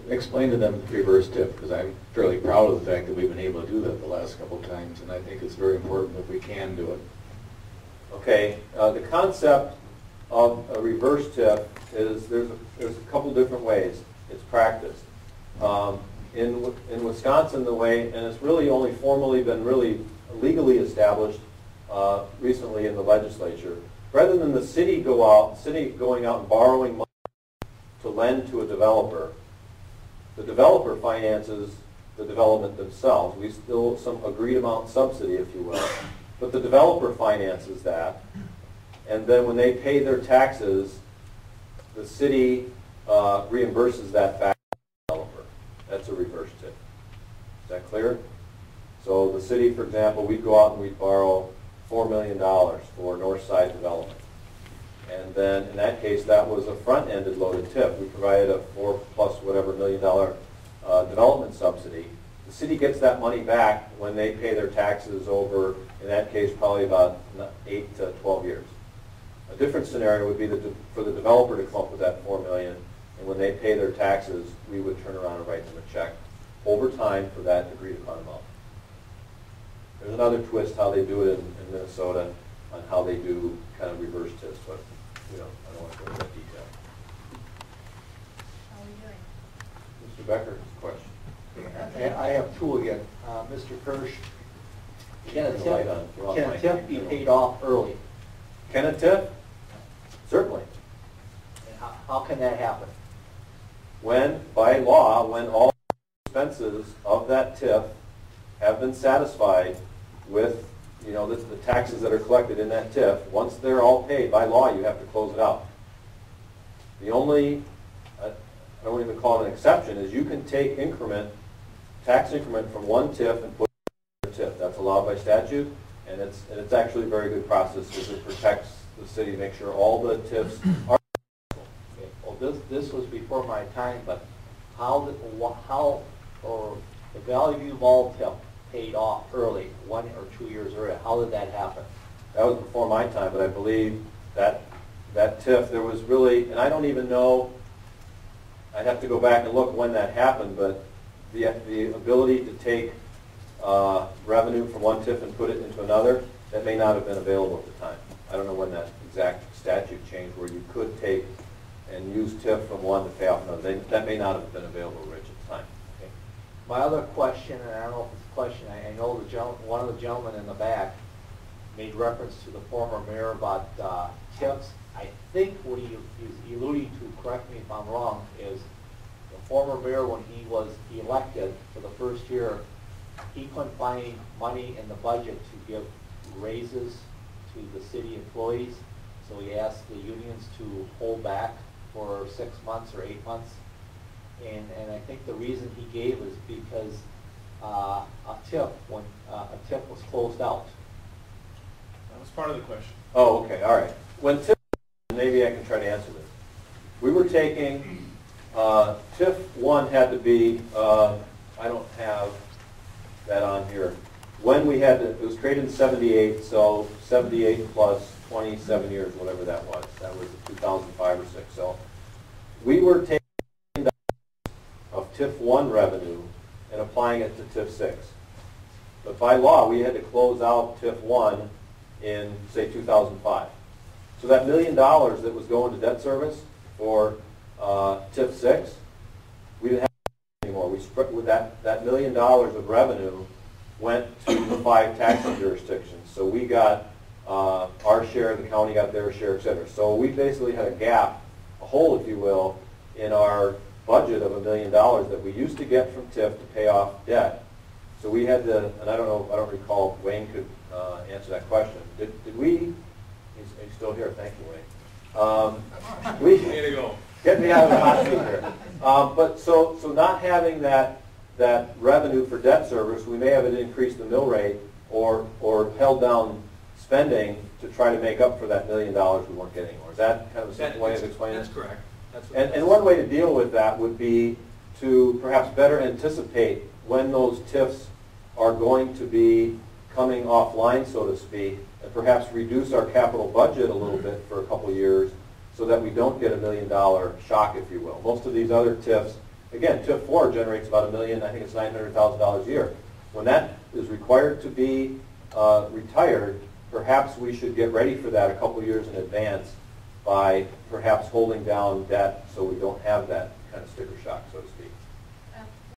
Explain to them the reverse tip, because I'm fairly proud of the fact that we've been able to do that the last couple of times, and I think it's very important if we can do it. Okay, the concept of a reverse tip is there's a couple different ways it's practiced. In Wisconsin, the way, and it's really only formally been really legally established recently in the legislature, rather than the city going out and borrowing money to lend to a developer, the developer finances the development themselves. We still some agreed amount subsidy, if you will, but the developer finances that, and then when they pay their taxes, the city reimburses that back to the developer. That's a reverse tip. Is that clear? So the city, for example, we'd go out and we'd borrow $4 million for north side development. And then in that case, that was a front-ended loaded tip. We provided a $4+ whatever $1 million development subsidy. The city gets that money back when they pay their taxes over, in that case, probably about 8 to 12 years. A different scenario would be for the developer to come up with that $4 million, and when they pay their taxes, we would turn around and write them a check over time for that agreed upon amount. There's another twist how they do it in Minnesota on how they do kind of reverse tips, but I don't want to go into that detail. How are we doing? Mr. Becker's question. I have two again. Mr. Kirch, can Turn the light on. a tip be paid off early? Can a tip? Certainly. And how can that happen? When, by law, when all expenses of that tip have been satisfied with, the taxes that are collected in that tip, once they're all paid, by law, you have to close it out. The only, I don't even call it an exception, is you can take tax increment from one tip and put it in another tip. That's allowed by statute, and it's actually a very good process because it protects the city to make sure all the tips are. Okay. Well, this was before my time, but how or the Valley Mall tip paid off early, 1 or 2 years early? How did that happen? That was before my time, but I believe that TIF, there was really, and I don't even know, I'd have to go back and look when that happened, but the ability to take revenue from one TIF and put it into another, that may not have been available at the time. I don't know when that exact statute changed where you could take and use TIF from one to pay off another. That may not have been available, Rich, at the time. Okay. My other question, and I don't know if it's a question, I know one of the gentlemen in the back made reference to the former mayor about TIFs. I think what he is alluding to, correct me if I'm wrong, is the former mayor, when he was elected for the first year, he couldn't find money in the budget to give raises to the city employees, so he asked the unions to hold back for 6 months or 8 months. And I think the reason he gave is because a TIF was closed out. That was part of the question. Oh, okay, all right. When TIF, maybe I can try to answer this. We were taking, TIF 1 had to be, I don't have that on here. When we had to, it was created in 78, so 78 plus 27 years, whatever that was. That was 2005 or 6. So we were taking of TIF 1 revenue and applying it to TIF 6. But by law, we had to close out TIF 1 in, say, 2005. So that $1 million that was going to debt service for TIF 6, we didn't have it anymore. We spread with that $1 million of revenue went to the 5 taxing jurisdictions. So we got our share, the county got their share, et cetera. So we basically had a gap, a hole, if you will, in our budget of $1 million that we used to get from TIF to pay off debt. So we had to, and I don't recall, Wayne could answer that question. Did we, he's still here, thank you, Wayne. Way to go. Get me out of the hot seat here. But so not having that revenue for debt service, we may have increased the mill rate or held down spending to try to make up for that $1 million we weren't getting anymore. Is that kind of a simple way of explaining it? That's correct. And one way to deal with that would be to perhaps better anticipate when those TIFs are going to be coming offline, so to speak, and perhaps reduce our capital budget a little bit for a couple years so that we don't get $1 million shock, if you will. Most of these other TIFs, again, TIF 4 generates about $1 million, I think it's $900,000 a year. When that is required to be retired, perhaps we should get ready for that a couple years in advance by perhaps holding down debt so we don't have that kind of sticker shock, so to speak.